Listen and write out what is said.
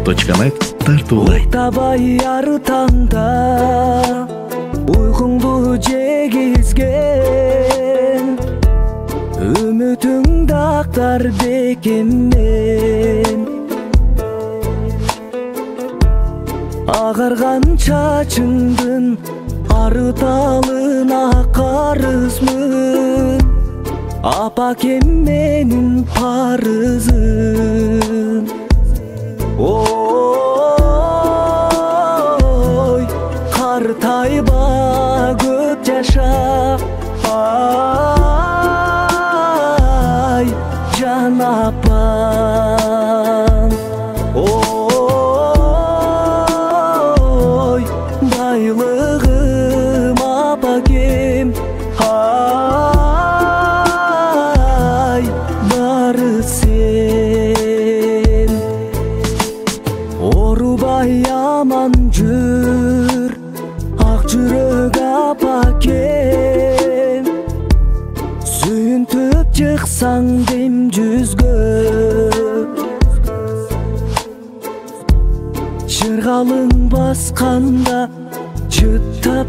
.net тартуулайт. Табай ар таңда уйкуңду жегизген, үмүтүң дактар бекеммен. Агарган чачыңдын арыталына карызмын, апакем менин парызым. Ой, картайба көп жаша, ай жан апам. Ой, байлыгым апакем, ай бары сен. Орубай аман жүр, ак жүрөк апакем, сүйүнтүп чыксаң дем жүзгө, жыргалың басканда чыттап